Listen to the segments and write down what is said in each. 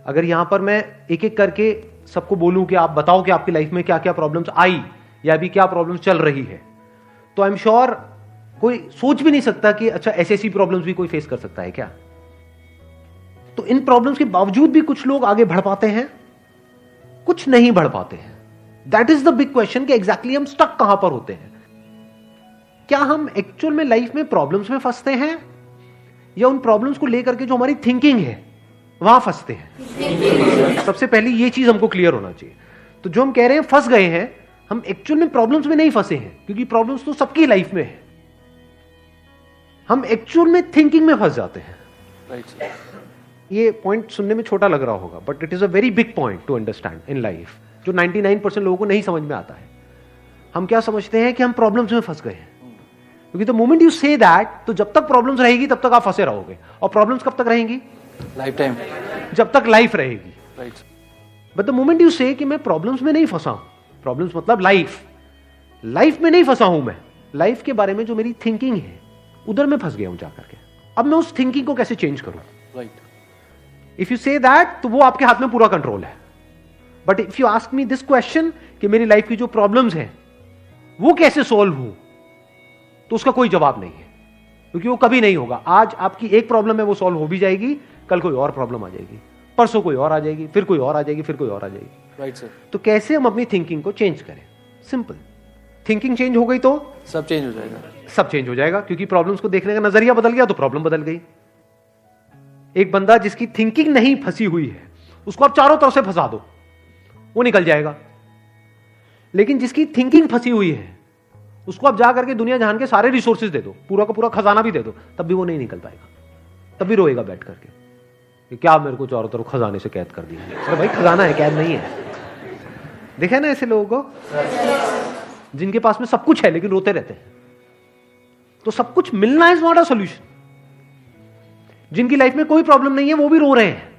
अगर यहां पर मैं एक एक करके सबको बोलूं कि आप बताओ कि आपकी लाइफ में क्या क्या प्रॉब्लम्स आई या अभी क्या प्रॉब्लम्स चल रही है, तो आई एम श्योर कोई सोच भी नहीं सकता कि अच्छा ऐसी प्रॉब्लम्स भी कोई फेस कर सकता है क्या। तो इन प्रॉब्लम्स के बावजूद भी कुछ लोग आगे बढ़ पाते हैं, कुछ नहीं बढ़ पाते हैं। That is the big question कि एग्जैक्टली हम स्टक कहां पर होते हैं। क्या हम एक्चुअल में लाइफ में प्रॉब्लम्स में फंसते हैं या उन प्रॉब्लम्स को लेकर के जो हमारी थिंकिंग है वहां फंसते हैं। सबसे पहले ये चीज हमको क्लियर होना चाहिए। तो जो हम कह रहे हैं फंस गए हैं, हम एक्चुअल में प्रॉब्लम्स में नहीं फंसे हैं, क्योंकि प्रॉब्लम्स तो सबकी लाइफ में है। हम एक्चुअल में थिंकिंग में फंस जाते हैं। ये पॉइंट सुनने में छोटा लग रहा होगा, but it is a very big point two understand in life, जो 99% लोगों को नहीं समझ में आता है। हम क्या समझते हैं कि हम प्रॉब्लम्स में फंस गए हैं, क्योंकि the moment you say that, तो जब तक प्रॉब्लम्स रहेगी तब तक आप फंसे रहोगे। और प्रॉब्लम्स कब तक रहेंगी? लाइफ टाइम, जब तक लाइफ रहेगी। Right. But the moment you से कि मैं प्रॉब्लम्स में नहीं फंसा हूं, प्रॉब्लम्स मतलब लाइफ में नहीं फंसा हूं, मैं लाइफ के बारे में जो मेरी थिंकिंग है उधर मैं फंस गया हूं जाकर के। अब मैं उस थिंकिंग को कैसे चेंज करूं? Right. If you say that, तो वो आपके हाथ में पूरा कंट्रोल है। But if you ask me this question कि मेरी लाइफ की जो प्रॉब्लम्स हैं वो कैसे सॉल्व हो, तो उसका कोई जवाब नहीं है, क्योंकि वो कभी नहीं होगा। आज आपकी एक प्रॉब्लम है, वो सॉल्व हो भी जाएगी, कल कोई और प्रॉब्लम आ जाएगी, परसों कोई और आ जाएगी, फिर कोई और आ जाएगी, फिर कोई और आ जाएगी। Right sir. तो कैसे हम अपनी थिंकिंग को चेंज करें? सिंपल। थिंकिंग चेंज हो गई तो सब चेंज हो जाएगा। सब चेंज हो जाएगा, क्योंकि प्रॉब्लम्स को देखने का नजरिया बदल गया तो प्रॉब्लम बदल गई। एक बंदा जिसकी थिंकिंग नहीं फंसी हुई है, उसको आप चारों तरफ से फंसा दो, वो निकल जाएगा। लेकिन जिसकी थिंकिंग फंसी हुई है, उसको आप जा करके दुनिया जहान के सारे रिसोर्सेज दे दो, पूरा का पूरा खजाना भी दे दो, तब भी वो नहीं निकल पाएगा, तब भी रोएगा बैठ करके कि क्या मेरे को चारों तरफ खजाने से कैद कर दिया। अरे भाई, खजाना है, कैद नहीं है। देखे ना ऐसे लोगों को जिनके पास में सब कुछ है लेकिन रोते रहते हैं। तो सब कुछ मिलना इज नॉट अ सॉल्यूशन। जिनकी लाइफ में कोई प्रॉब्लम नहीं है वो भी रो रहे हैं।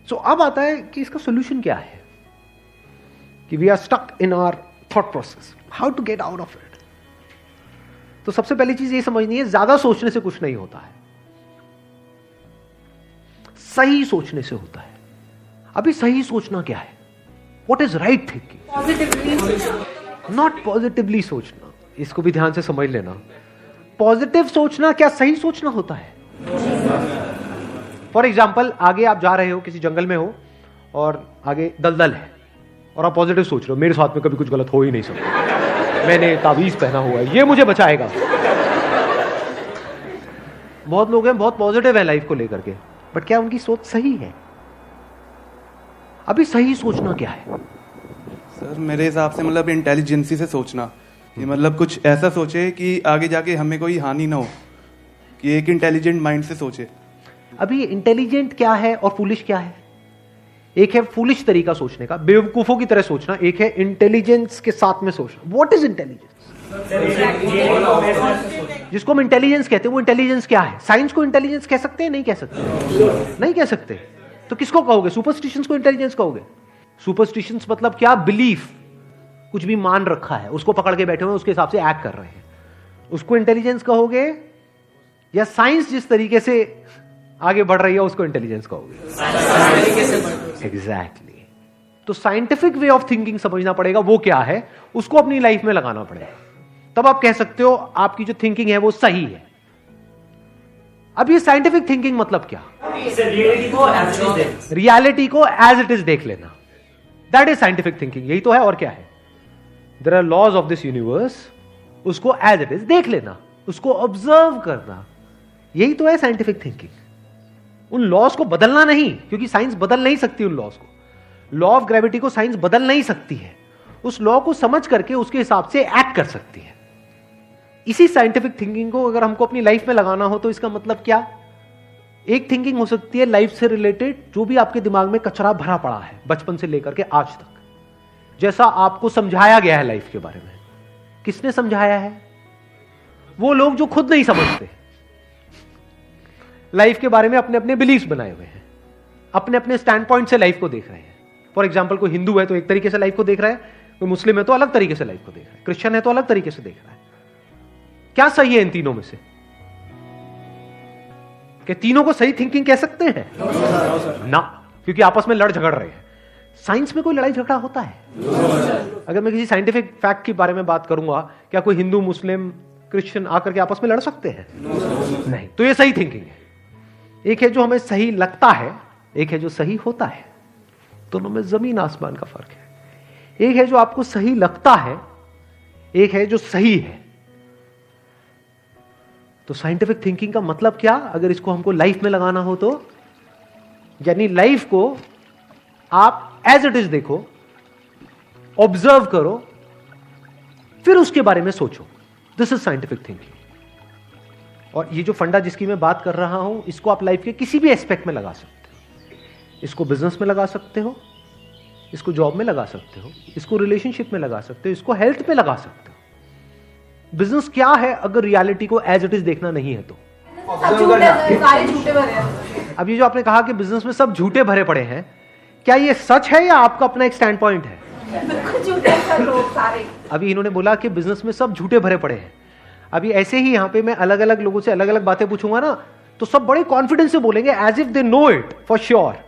सो अब आता है कि इसका सॉल्यूशन क्या है, कि we are stuck in our thought process, how to get out of it. तो सबसे पहली चीज ये समझनी है, ज्यादा सोचने से कुछ नहीं होता है, सही सोचने से होता है। अभी सही सोचना क्या है? What is right thinking? Not positively सोचना। इसको भी ध्यान से समझ लेना। पॉजिटिव सोचना क्या सही सोचना होता है? फॉर एग्जाम्पल, आगे आप जा रहे हो, किसी जंगल में हो और आगे दलदल है, और आप पॉजिटिव सोच रहे हो, मेरे साथ में कभी कुछ गलत हो ही नहीं सकता, मैंने तावीज पहना हुआ है, ये मुझे बचाएगा। बहुत लोग हैं बहुत पॉजिटिव है लाइफ को लेकर के, बट क्या उनकी सोच सही है? अभी सही सोचना क्या है? सर मेरे हिसाब से मतलब इंटेलिजेंसी से सोचना, कि मतलब कुछ ऐसा सोचे कि आगे जाके हमें कोई हानि ना हो, कि एक इंटेलिजेंट माइंड से सोचे। अभी इंटेलिजेंट क्या है और फूलिश क्या है? एक है फूलिश तरीका सोचने का, बेवकूफों की तरह सोचना, एक है इंटेलिजेंस के साथ में सोचना। What is intelligence? जिसको हम इंटेलिजेंस कहते हैं वो इंटेलिजेंस क्या है? साइंस को इंटेलिजेंस कह सकते हैं? नहीं कह सकते। नहीं कह सकते। तो किसको कहोगे? सुपरस्टिशंस को इंटेलिजेंस कहोगे? सुपरस्टिशंस मतलब क्या? बिलीफ, कुछ भी मान रखा है, उसको पकड़ के बैठे हुए, उसके हिसाब से एक्ट कर रहे हैं, उसको इंटेलिजेंस कहोगे? या साइंस जिस तरीके से आगे बढ़ रही है उसको इंटेलिजेंस कहोगे? एग्जैक्टली। तो साइंटिफिक वे ऑफ थिंकिंग समझना पड़ेगा, वो क्या है, उसको अपनी लाइफ में लगाना पड़ेगा, तब आप कह सकते हो आपकी जो थिंकिंग है वो सही है। अब ये साइंटिफिक थिंकिंग मतलब क्या? रियलिटी को एज इट इज देख लेना, दैट इज साइंटिफिक थिंकिंग। यही तो है, और क्या है? There are laws of this universe, उसको एज इट इज देख लेना, उसको ऑब्जर्व करना, यही तो है साइंटिफिक थिंकिंग। उन लॉज को बदलना नहीं, क्योंकि साइंस बदल नहीं सकती उन लॉज को। लॉ ऑफ ग्रेविटी को साइंस बदल नहीं सकती है, उस लॉ को समझ करके उसके हिसाब से एक्ट कर सकती है। इसी साइंटिफिक थिंकिंग को अगर हमको अपनी लाइफ में लगाना हो तो इसका मतलब क्या? एक थिंकिंग हो सकती है लाइफ से रिलेटेड, जो भी आपके दिमाग में कचरा भरा पड़ा है बचपन से लेकर के आज तक, जैसा आपको समझाया गया है लाइफ के बारे में। किसने समझाया है? वो लोग जो खुद नहीं समझते, लाइफ के बारे में अपने अपने बिलीफ्स बनाए हुए हैं, अपने अपने स्टैंड पॉइंट से लाइफ को देख रहे हैं। फॉर एग्जाम्पल, कोई हिंदू है तो एक तरीके से लाइफ को देख रहा है, कोई मुस्लिम है तो अलग तरीके से लाइफ को देख रहा है, क्रिश्चियन है तो अलग तरीके से देख रहा है। क्या सही है इन तीनों में से? कि तीनों को सही थिंकिंग कह सकते हैं? ना, क्योंकि आपस में लड़ झगड़ रहे हैं। साइंस में कोई लड़ाई झगड़ा होता है? अगर मैं किसी साइंटिफिक फैक्ट के बारे में बात करूंगा, क्या कोई हिंदू, मुस्लिम, क्रिश्चियन आकर के आपस में लड़ सकते हैं? नहीं। तो ये सही थिंकिंग है। एक है जो हमें सही लगता है, एक है जो सही होता है। दोनों में जमीन आसमान का फर्क है। एक है जो आपको सही लगता है, एक है जो सही है। तो साइंटिफिक थिंकिंग का मतलब क्या, अगर इसको हमको लाइफ में लगाना हो तो, यानी लाइफ को आप एज इट इज देखो, ऑब्जर्व करो, फिर उसके बारे में सोचो। This is scientific thinking. और ये जो फंडा जिसकी मैं बात कर रहा हूं, इसको आप लाइफ के किसी भी एस्पेक्ट में लगा सकते हो। इसको बिजनेस में लगा सकते हो, इसको जॉब में लगा सकते हो, इसको रिलेशनशिप में लगा सकते हो, इसको हेल्थ में लगा सकते हो। बिजनेस क्या है अगर रियलिटी को एज इट इज देखना नहीं है तो? सारे झूठे भरे हैं। अब ये जो आपने कहा कि बिजनेस में सब झूठे भरे पड़े हैं, क्या ये सच है या आपका अपना एक स्टैंड पॉइंट है? बिल्कुल झूठे हैं लोग सारे। अभी इन्होंने बोला कि बिजनेस में सब झूठे भरे पड़े हैं। अभी ऐसे ही यहां पे मैं अलग अलग लोगों से अलग अलग बातें पूछूंगा ना, तो सब बड़े कॉन्फिडेंस से बोलेंगे, as if they know it for sure.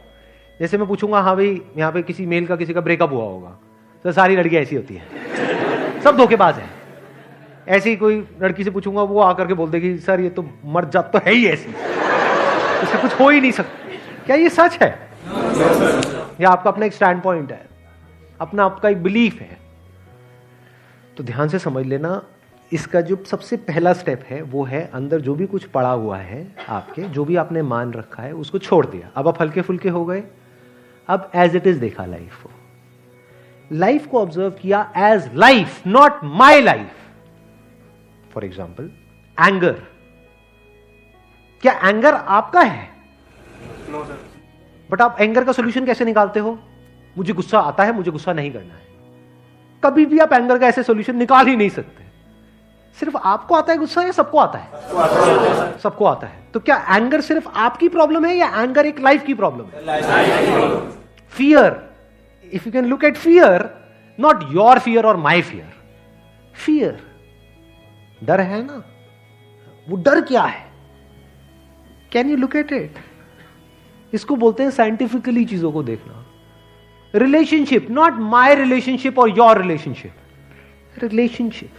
जैसे मैं पूछूंगा, हाँ भाई यहाँ पे किसी मेल का किसी का ब्रेकअप हुआ होगा, तो सारी लड़कियां ऐसी होती हैं, सब धोखेबाज हैं। ऐसे ही कोई लड़की से पूछूंगा, वो आकर के बोल देगी, सर ये तो मर्द जात तो है ही ऐसी, इसका कुछ हो ही नहीं सकता। क्या ये सच है या आपका अपना एक स्टैंड पॉइंट है, अपना आपका एक बिलीफ है? तो ध्यान से समझ लेना, इसका जो सबसे पहला स्टेप है वो है अंदर जो भी कुछ पड़ा हुआ है आपके, जो भी आपने मान रखा है उसको छोड़ दिया। अब आप हल्के फुल्के हो गए, अब एज इट इज देखा लाइफ को, लाइफ को ऑब्जर्व किया as life, not my life. For example anger, क्या एंगर आपका है? No sir. बट आप एंगर का सोल्यूशन कैसे निकालते हो? मुझे गुस्सा आता है, मुझे गुस्सा नहीं करना है। कभी भी आप एंगर का ऐसे सोल्यूशन निकाल ही नहीं सकते। सिर्फ आपको आता है गुस्सा या सबको आता है? सबको आता है। तो क्या एंगर सिर्फ आपकी प्रॉब्लम है या एंगर एक लाइफ की प्रॉब्लम है? Fear, if you can look at fear, not your fear और माई फियर, फियर, डर है ना, वो डर क्या है? Can you look at it? इसको बोलते हैं साइंटिफिकली चीजों को देखना। रिलेशनशिप, नॉट माई रिलेशनशिप और योर रिलेशनशिप, रिलेशनशिप।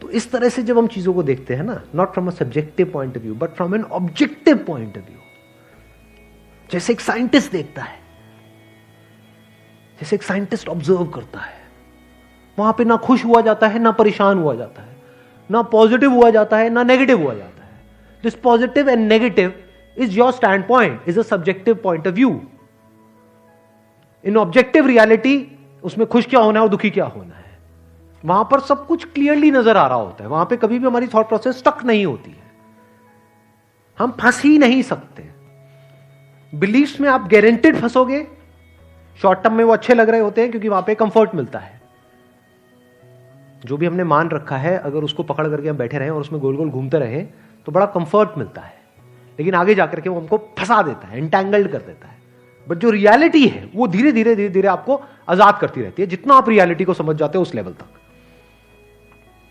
तो इस तरह से जब हम चीजों को देखते हैं ना, not from a subjective point of view but from an objective point of view, जैसे एक साइंटिस्ट देखता है, जैसे एक साइंटिस्ट ऑब्जर्व करता है, वहां पे ना खुश हुआ जाता है, ना परेशान हुआ जाता है, ना पॉजिटिव हुआ जाता है, ना नेगेटिव हुआ जाता है। This positive and negative is your stand point, is a subjective point of view. In objective reality उसमें खुश क्या होना है और दुखी क्या होना है, वहां पर सब कुछ क्लियरली नजर आ रहा होता है। वहां पे कभी भी हमारी थॉट प्रोसेस स्टक नहीं होती है, हम फंस ही नहीं सकते। बिलीफ्स में आप गारंटेड फंसोगे। शॉर्ट टर्म में वो अच्छे लग रहे होते हैं क्योंकि वहां पे कंफर्ट मिलता है। जो भी हमने मान रखा है, अगर उसको पकड़ करके हम बैठे रहें और उसमें गोल गोल घूमते रहें तो बड़ा कंफर्ट मिलता है, लेकिन आगे जाकर के वो हमको फंसा देता है, एंटैंगल्ड कर देता है। बट जो रियलिटी है वो धीरे धीरे धीरे धीरे आपको आजाद करती रहती है, जितना आप रियलिटी को समझ जाते हो उस लेवल तक।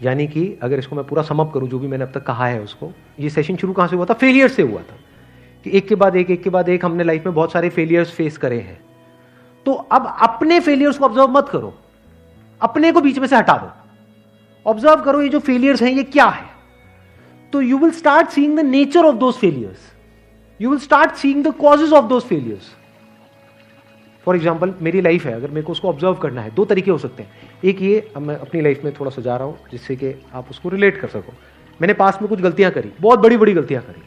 यानी कि अगर इसको मैं पूरा समअप करूं, जो भी मैंने अब तक कहा है उसको, ये सेशन शुरू कहां से हुआ था? फेलियर से हुआ था कि एक के बाद एक हमने लाइफ में बहुत सारे फेलियर्स फेस करे हैं। तो अब अपने फेलियर्स को ऑब्जर्व मत करो, अपने को बीच में से हटा दो, ऑब्जर्व करो ये जो फेलियर्स हैं ये क्या है। तो you will start seeing the nature of those failures, you will start seeing the causes of those failures. For example मेरी लाइफ है, अगर मेरे को उसको ऑब्जर्व करना है, दो तरीके हो सकते हैं। एक ये, अब मैं अपनी लाइफ में थोड़ा सजा रहा हूं जिससे कि आप उसको रिलेट कर सको। मैंने पास में कुछ गलतियां करी, बहुत बड़ी बड़ी गलतियां करी,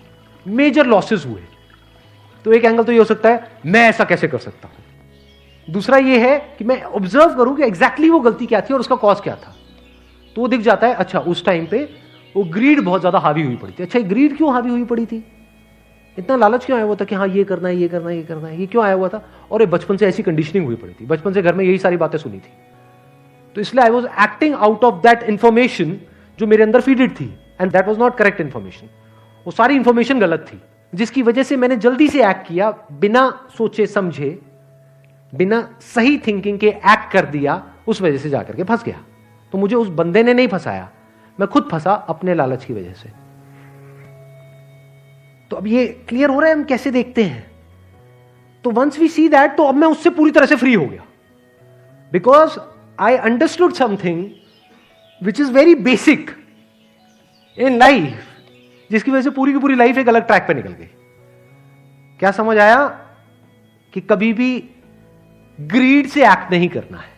मेजर लॉसेस हुए। तो एक एंगल तो ये हो सकता है मैं ऐसा कैसे कर सकता हूं। दूसरा ये है कि मैं ऑब्जर्व करूं कि एग्जैक्टली वो गलती क्या थी और उसका कॉज क्या था। तो वो दिख जाता है, अच्छा उस टाइम पे वो ग्रीड बहुत ज्यादा हावी हुई पड़ी थी। अच्छा ग्रीड क्यों हावी हुई पड़ी थी, इतना लालच क्यों आया हुआ था कि हाँ ये करना है, ये करना है, ये करना है, ये क्यों आया हुआ था? और ये बचपन से ऐसी कंडीशनिंग हुई पड़ी थी, बचपन से घर में यही सारी बातें सुनी थी। तो इसलिए I was acting out of that information जो मेरे अंदर फीडेड थी, and that was not correct information. वो सारी इंफॉर्मेशन गलत थी, जिसकी वजह से मैंने जल्दी से एक्ट किया, बिना सोचे समझे, बिना सही थिंकिंग के एक्ट कर दिया, उस वजह से जाकर के फंस गया। तो मुझे उस बंदे ने नहीं फंसाया, मैं खुद फंसा अपने लालच की वजह से। तो अब ये क्लियर हो रहा है हम कैसे देखते हैं। तो वंस वी सी दैट, तो अब मैं उससे पूरी तरह से फ्री हो गया, because I understood something which is very basic in life, जिसकी वजह से पूरी की पूरी लाइफ एक अलग ट्रैक पे निकल गई। क्या समझ आया? कि कभी भी ग्रीड से एक्ट नहीं करना है।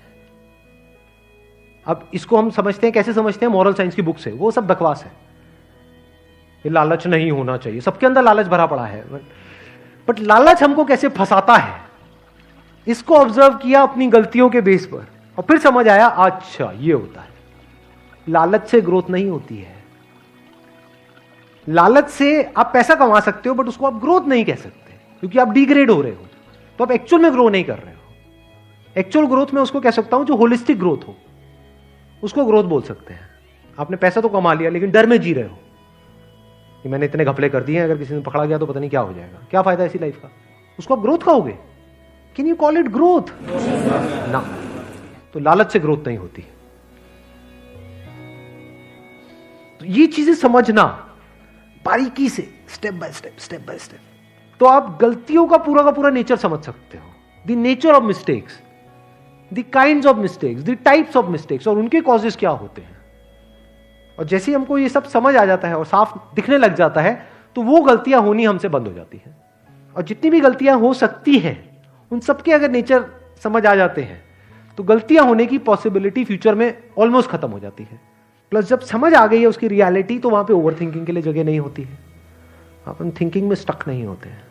अब इसको हम समझते हैं, कैसे समझते हैं? मॉरल साइंस की बुक से। वो सब बकवास है, ये लालच नहीं होना चाहिए, सबके अंदर लालच भरा पड़ा है, बट लालच हमको कैसे फंसाता है, इसको ऑब्जर्व किया अपनी गलतियों के बेस पर, और फिर समझ आया अच्छा ये होता है। लालच से ग्रोथ नहीं होती है। लालच से आप पैसा कमा सकते हो, बट उसको आप ग्रोथ नहीं कह सकते, क्योंकि आप डिग्रेड हो रहे हो, तो आप एक्चुअल में ग्रो नहीं कर रहे हो। एक्चुअल ग्रोथ में उसको कह सकता हूं जो होलिस्टिक ग्रोथ हो, उसको ग्रोथ बोल सकते हैं। आपने पैसा तो कमा लिया, लेकिन डर में जी रहे हो कि मैंने इतने घपले कर दिए हैं, अगर किसी ने पकड़ा गया तो पता नहीं क्या हो जाएगा, क्या फायदा ऐसी लाइफ का, उसको आप ग्रोथ कहोगे? Can you call it growth? ना। तो लालच से ग्रोथ नहीं होती। तो ये चीजें समझना बारीकी से, स्टेप बाय स्टेप, तो आप गलतियों का पूरा नेचर समझ सकते हो। The nature of mistakes, the kinds of mistakes, the types of mistakes, और उनके कॉजेस क्या होते हैं। और जैसे ही हमको ये सब समझ आ जाता है और साफ दिखने लग जाता है, तो वो गलतियां होनी हमसे बंद हो जाती हैं। और जितनी भी गलतियां हो सकती हैं, उन सबके अगर नेचर समझ आ जाते हैं, तो गलतियां होने की पॉसिबिलिटी फ्यूचर में ऑलमोस्ट खत्म हो जाती है। प्लस जब समझ आ गई है उसकी रियलिटी, तो वहां पे ओवर थिंकिंग के लिए जगह नहीं होती है, अपन थिंकिंग में स्टक नहीं होते हैं।